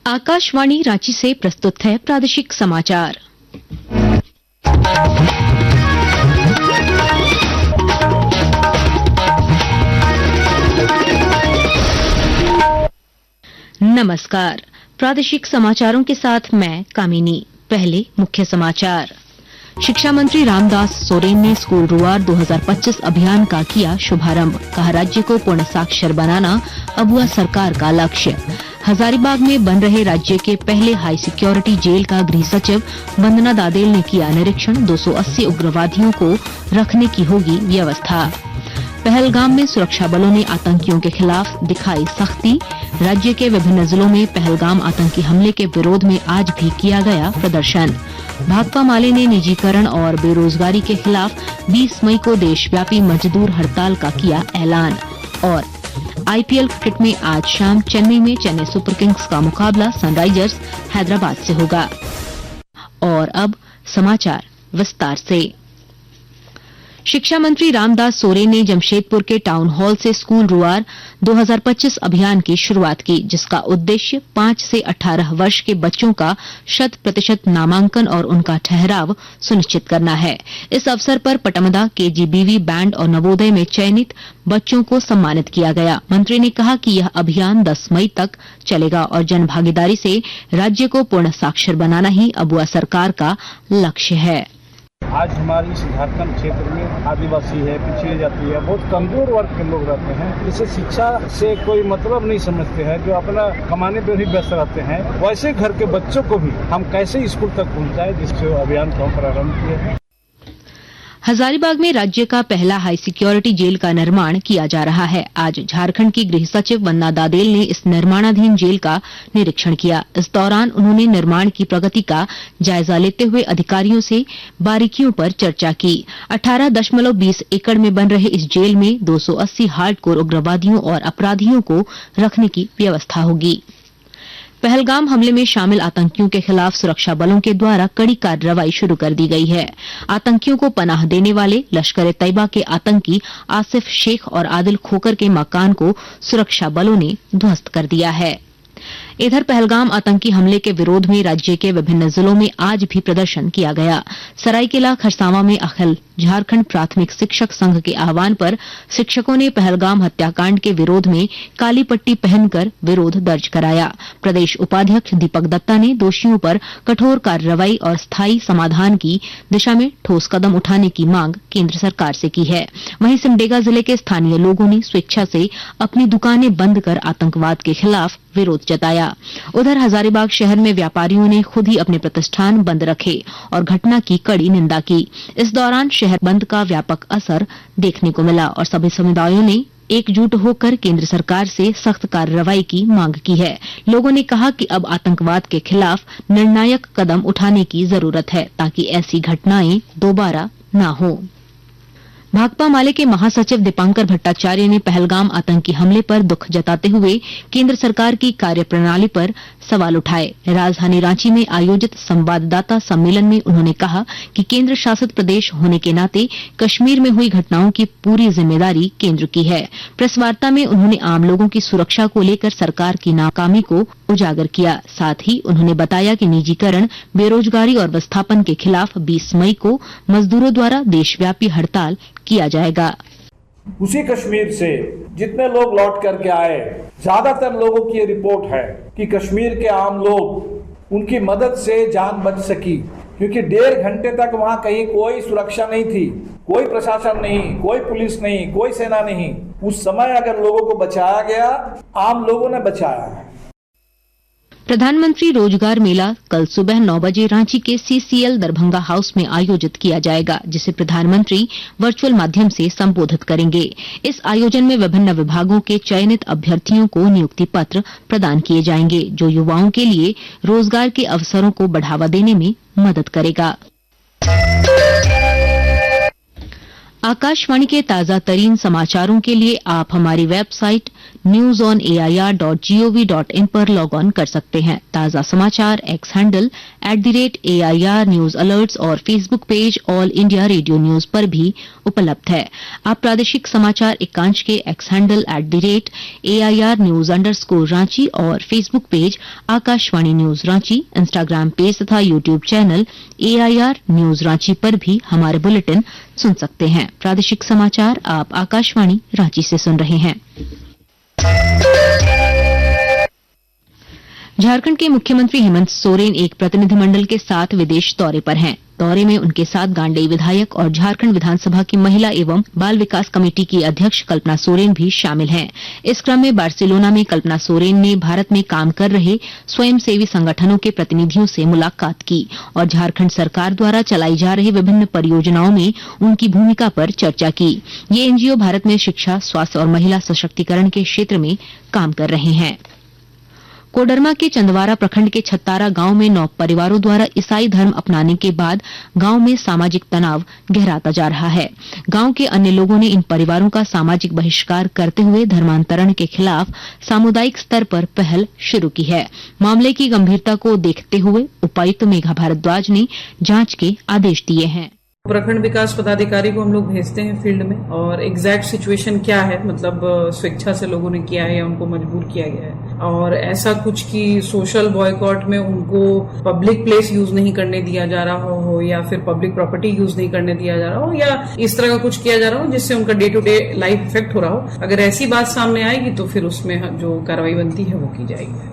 आकाशवाणी रांची से प्रस्तुत है प्रादेशिक समाचार। नमस्कार, प्रादेशिक समाचारों के साथ मैं कामिनी। पहले मुख्य समाचार। शिक्षा मंत्री रामदास सोरेन ने स्कूल रुआर 2025 अभियान का किया शुभारंभ। कहा, राज्य को पूर्ण साक्षर बनाना अबुआ सरकार का लक्ष्य। हजारीबाग में बन रहे राज्य के पहले हाई सिक्योरिटी जेल का गृह सचिव वंदना दादेल ने किया निरीक्षण। 280 उग्रवादियों को रखने की होगी व्यवस्था। पहलगाम में सुरक्षा बलों ने आतंकियों के खिलाफ दिखाई सख्ती। राज्य के विभिन्न जिलों में पहलगाम आतंकी हमले के विरोध में आज भी किया गया प्रदर्शन। भाकपा माले ने निजीकरण और बेरोजगारी के खिलाफ 20 मई को देशव्यापी मजदूर हड़ताल का किया ऐलान। और आईपीएल क्रिकेट में आज शाम चेन्नई में चेन्नई सुपर किंग्स का मुकाबला सनराइजर्स हैदराबाद से होगा। और अब समाचार विस्तार से। शिक्षा मंत्री रामदास सोरेन ने जमशेदपुर के टाउन हॉल से स्कूल रुआर 2025 अभियान की शुरुआत की, जिसका उद्देश्य 5 से 18 वर्ष के बच्चों का 100% नामांकन और उनका ठहराव सुनिश्चित करना है। इस अवसर पर पटमदा, केजीबीवी बैंड और नवोदय में चयनित बच्चों को सम्मानित किया गया। मंत्री ने कहा कि यह अभियान 10 मई तक चलेगा और जन भागीदारी से राज्य को पूर्ण साक्षर बनाना ही अबुआ सरकार का लक्ष्य है। आज हमारी इस झारखंड क्षेत्र में आदिवासी है, पिछड़ी जाति है, बहुत कमजोर वर्ग के लोग रहते हैं, जिसे शिक्षा से कोई मतलब नहीं समझते हैं, जो अपना कमाने पर ही व्यस्त रहते हैं। वैसे घर के बच्चों को भी हम कैसे स्कूल तक पहुंचाएं, जिससे अभियान को हम प्रारंभ किए हैं। हजारीबाग में राज्य का पहला हाई सिक्योरिटी जेल का निर्माण किया जा रहा है। आज झारखंड की गृह सचिव वंदना दादेल ने इस निर्माणाधीन जेल का निरीक्षण किया। इस दौरान उन्होंने निर्माण की प्रगति का जायजा लेते हुए अधिकारियों से बारीकियों पर चर्चा की। 18.20 एकड़ में बन रहे इस जेल में 280 हार्डकोर उग्रवादियों और अपराधियों को रखने की व्यवस्था होगी। पहलगाम हमले में शामिल आतंकियों के खिलाफ सुरक्षा बलों के द्वारा कड़ी कार्रवाई शुरू कर दी गई है। आतंकियों को पनाह देने वाले लश्कर-ए-तैयबा के आतंकी आसिफ शेख और आदिल खोकर के मकान को सुरक्षा बलों ने ध्वस्त कर दिया है। इधर पहलगाम आतंकी हमले के विरोध में राज्य के विभिन्न जिलों में आज भी प्रदर्शन किया गया। सरायकेला खरसावां में अखिल झारखंड प्राथमिक शिक्षक संघ के आह्वान पर शिक्षकों ने पहलगाम हत्याकांड के विरोध में काली पट्टी पहनकर विरोध दर्ज कराया। प्रदेश उपाध्यक्ष दीपक दत्ता ने दोषियों पर कठोर कार्रवाई और स्थायी समाधान की दिशा में ठोस कदम उठाने की मांग केंद्र सरकार से की है। वहीं सिमडेगा जिले के स्थानीय लोगों ने स्वेच्छा से अपनी दुकानें बंद कर आतंकवाद के खिलाफ विरोध जताया। उधर हजारीबाग शहर में व्यापारियों ने खुद ही अपने प्रतिष्ठान बंद रखे और घटना की कड़ी निंदा की। इस दौरान शहर बंद का व्यापक असर देखने को मिला और सभी समुदायों ने एकजुट होकर केंद्र सरकार से सख्त कार्रवाई की मांग की है। लोगों ने कहा कि अब आतंकवाद के खिलाफ निर्णायक कदम उठाने की जरूरत है, ताकि ऐसी घटनाएं दोबारा न हो। भाकपा माले के महासचिव दीपांकर भट्टाचार्य ने पहलगाम आतंकी हमले पर दुख जताते हुए केंद्र सरकार की कार्यप्रणाली पर सवाल उठाए। राजधानी रांची में आयोजित संवाददाता सम्मेलन में उन्होंने कहा कि केंद्र शासित प्रदेश होने के नाते कश्मीर में हुई घटनाओं की पूरी जिम्मेदारी केंद्र की है। प्रेस वार्ता में उन्होंने आम लोगों की सुरक्षा को लेकर सरकार की नाकामी को उजागर किया। साथ ही उन्होंने बताया कि निजीकरण, बेरोजगारी और विस्थापन के खिलाफ 20 मई को मजदूरों द्वारा देशव्यापी हड़ताल किया जाएगा। उसी कश्मीर से जितने लोग लौट करके आए, ज्यादातर लोगों की ये रिपोर्ट है कि कश्मीर के आम लोग उनकी मदद से जान बच सकी, क्योंकि 1.5 घंटे तक वहां कहीं कोई सुरक्षा नहीं थी, कोई प्रशासन नहीं, कोई पुलिस नहीं, कोई सेना नहीं। उस समय अगर लोगों को बचाया गया, आम लोगों ने बचाया है। प्रधानमंत्री रोजगार मेला कल सुबह 9 बजे रांची के सीसीएल दरभंगा हाउस में आयोजित किया जाएगा, जिसे प्रधानमंत्री वर्चुअल माध्यम से संबोधित करेंगे। इस आयोजन में विभिन्न विभागों के चयनित अभ्यर्थियों को नियुक्ति पत्र प्रदान किए जाएंगे, जो युवाओं के लिए रोजगार के अवसरों को बढ़ावा देने में मदद करेगा। आकाशवाणी के ताजा तरीन समाचारों के लिए आप हमारी वेबसाइट newsonair.gov.in पर लॉग ऑन कर सकते हैं। ताजा समाचार X handle @AIR news alerts और Facebook page All India Radio news पर भी उपलब्ध है। आप प्रादेशिक समाचार एकांश के X handle @AIR news _Ranchi और Facebook page Akashvani news Ranchi, Instagram page तथा YouTube channel AIR news Ranchi पर भी हमारे बुलेटिन सुन सकते हैं। प्रादेशिक समाचार आप आकाशवाणी रांची से सुन रहे हैं। झारखंड के मुख्यमंत्री हेमंत सोरेन एक प्रतिनिधिमंडल के साथ विदेश दौरे पर हैं। दौरे में उनके साथ गांडेय विधायक और झारखंड विधानसभा की महिला एवं बाल विकास कमेटी की अध्यक्ष कल्पना सोरेन भी शामिल हैं। इस क्रम में बार्सिलोना में कल्पना सोरेन ने भारत में काम कर रहे स्वयंसेवी संगठनों के प्रतिनिधियों से मुलाकात की और झारखंड सरकार द्वारा चलाई जा रही विभिन्न परियोजनाओं में उनकी भूमिका पर चर्चा की। ये एनजीओ भारत में शिक्षा, स्वास्थ्य और महिला सशक्तिकरण के क्षेत्र में काम कर रहे हैं। कोडरमा के चंदवारा प्रखंड के छत्तारा गांव में 9 परिवारों द्वारा ईसाई धर्म अपनाने के बाद गांव में सामाजिक तनाव गहराता जा रहा है। गांव के अन्य लोगों ने इन परिवारों का सामाजिक बहिष्कार करते हुए धर्मांतरण के खिलाफ सामुदायिक स्तर पर पहल शुरू की है। मामले की गंभीरता को देखते हुए उपायुक्त मेघा भारद्वाज ने जांच के आदेश दिए हैं। प्रखंड विकास पदाधिकारी को हम लोग भेजते हैं फील्ड में और एग्जैक्ट सिचुएशन क्या है, मतलब स्वेच्छा से लोगों ने किया है या उनको मजबूर किया गया है, और ऐसा कुछ कि सोशल बॉयकॉट में उनको पब्लिक प्लेस यूज नहीं करने दिया जा रहा हो या फिर पब्लिक प्रॉपर्टी यूज नहीं करने दिया जा रहा हो या इस तरह का कुछ किया जा रहा हो जिससे उनका day to day life effect हो रहा हो। अगर ऐसी बात सामने आएगी तो फिर उसमें जो कार्रवाई बनती है वो की जाएगी।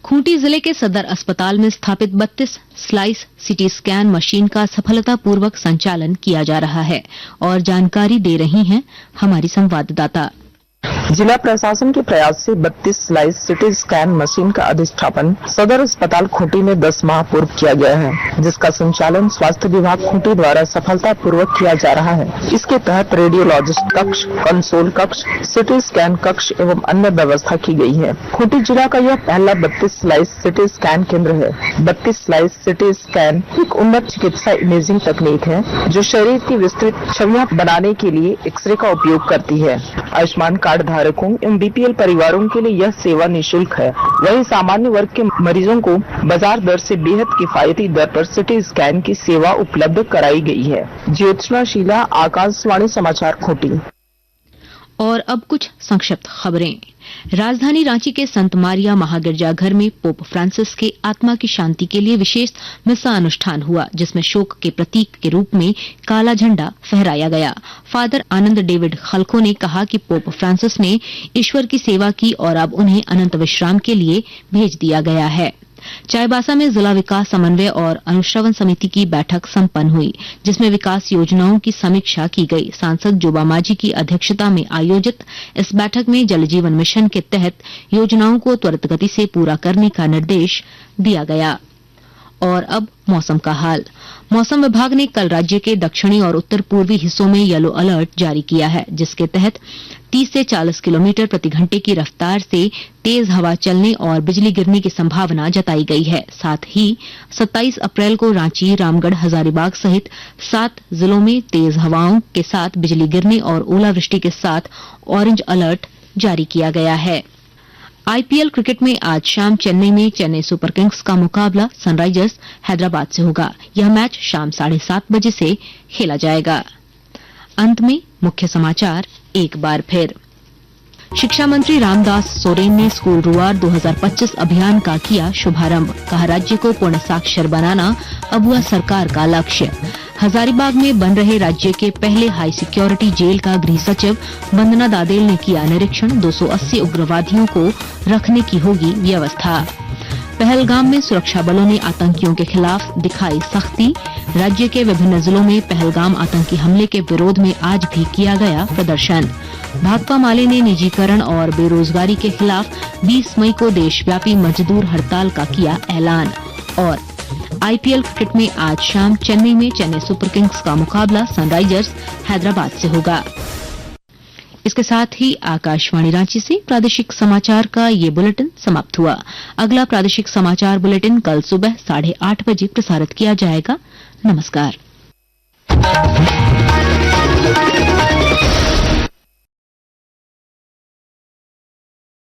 खूंटी जिले के सदर अस्पताल में स्थापित 32 स्लाइस सीटी स्कैन मशीन का सफलतापूर्वक संचालन किया जा रहा है और जानकारी दे रही हैं हमारी संवाददाता। जिला प्रशासन के प्रयास से 32 स्लाइस सिटी स्कैन मशीन का अधिष्ठापन सदर अस्पताल खूंटी में 10 माह पूर्व किया गया है, जिसका संचालन स्वास्थ्य विभाग खूंटी द्वारा सफलतापूर्वक किया जा रहा है। इसके तहत रेडियोलॉजिस्ट कक्ष, कंसोल कक्ष, सिटी स्कैन कक्ष एवं अन्य व्यवस्था की गई है। खूंटी जिला का यह पहला 32 स्लाइस सिटी स्कैन केंद्र है। 32 स्लाइस सिटी स्कैन एक उन्नत चिकित्सा इमेजिंग तकनीक है जो शरीर की विस्तृत छवियां बनाने के लिए एक्सरे का उपयोग करती है। आयुष्मान कार्ड धारकों एवं बीपीएल परिवारों के लिए यह सेवा निःशुल्क है। वहीं सामान्य वर्ग के मरीजों को बाजार दर से बेहद किफायती दर पर सिटी स्कैन की सेवा उपलब्ध कराई गई है। ज्योत्सना शीला, आकाशवाणी समाचार खूंटी। और अब कुछ संक्षिप्त खबरें। राजधानी रांची के संत मारिया महागिरजाघर में पोप फ्रांसिस के आत्मा की शांति के लिए विशेष मिसा अनुष्ठान हुआ, जिसमें शोक के प्रतीक के रूप में काला झंडा फहराया गया। फादर आनंद डेविड खलखो ने कहा कि पोप फ्रांसिस ने ईश्वर की सेवा की और अब उन्हें अनंत विश्राम के लिए भेज दिया गया है। चाईबासा में जिला विकास समन्वय और अनुश्रवण समिति की बैठक संपन्न हुई, जिसमें विकास योजनाओं की समीक्षा की गई। सांसद जोबा मांझी की अध्यक्षता में आयोजित इस बैठक में जल जीवन मिशन के तहत योजनाओं को त्वरित गति से पूरा करने का निर्देश दिया गया। और अब मौसम का हाल। मौसम विभाग ने कल राज्य के दक्षिणी और उत्तर पूर्वी हिस्सों में येलो अलर्ट जारी किया है, जिसके तहत 30 से 40 किलोमीटर प्रति घंटे की रफ्तार से तेज हवा चलने और बिजली गिरने की संभावना जताई गई है। साथ ही 27 अप्रैल को रांची, रामगढ़, हजारीबाग सहित 7 जिलों में तेज हवाओं के साथ बिजली गिरने और ओलावृष्टि के साथ ऑरेंज अलर्ट जारी किया गया है। आईपीएल क्रिकेट में आज शाम चेन्नई में चेन्नई सुपर किंग्स का मुकाबला सनराइजर्स हैदराबाद से होगा। यह मैच शाम 7:30 बजे से खेला जाएगा। अंत में मुख्य समाचार एक बार फिर। शिक्षा मंत्री रामदास सोरेन ने स्कूल रुआर 2025 अभियान का किया शुभारंभ। कहा, राज्य को पूर्ण साक्षर बनाना अब हुआ सरकार का लक्ष्य। हजारीबाग में बन रहे राज्य के पहले हाई सिक्योरिटी जेल का गृह सचिव वंदना दादेल ने किया निरीक्षण। 280 उग्रवादियों को रखने की होगी व्यवस्था। पहलगाम में सुरक्षा बलों ने आतंकियों के खिलाफ दिखाई सख्ती। राज्य के विभिन्न जिलों में पहलगाम आतंकी हमले के विरोध में आज भी किया गया प्रदर्शन। भाकपा माले ने निजीकरण और बेरोजगारी के खिलाफ 20 मई को देशव्यापी मजदूर हड़ताल का किया ऐलान। और आईपीएल क्रिकेट में आज शाम चेन्नई में चेन्नई सुपर किंग्स का मुकाबला सनराइजर्स हैदराबाद से होगा। इसके साथ ही आकाशवाणी रांची से प्रादेशिक समाचार का ये बुलेटिन समाप्त हुआ। अगला प्रादेशिक समाचार बुलेटिन कल सुबह 8:30 बजे प्रसारित किया जाएगा। नमस्कार। है।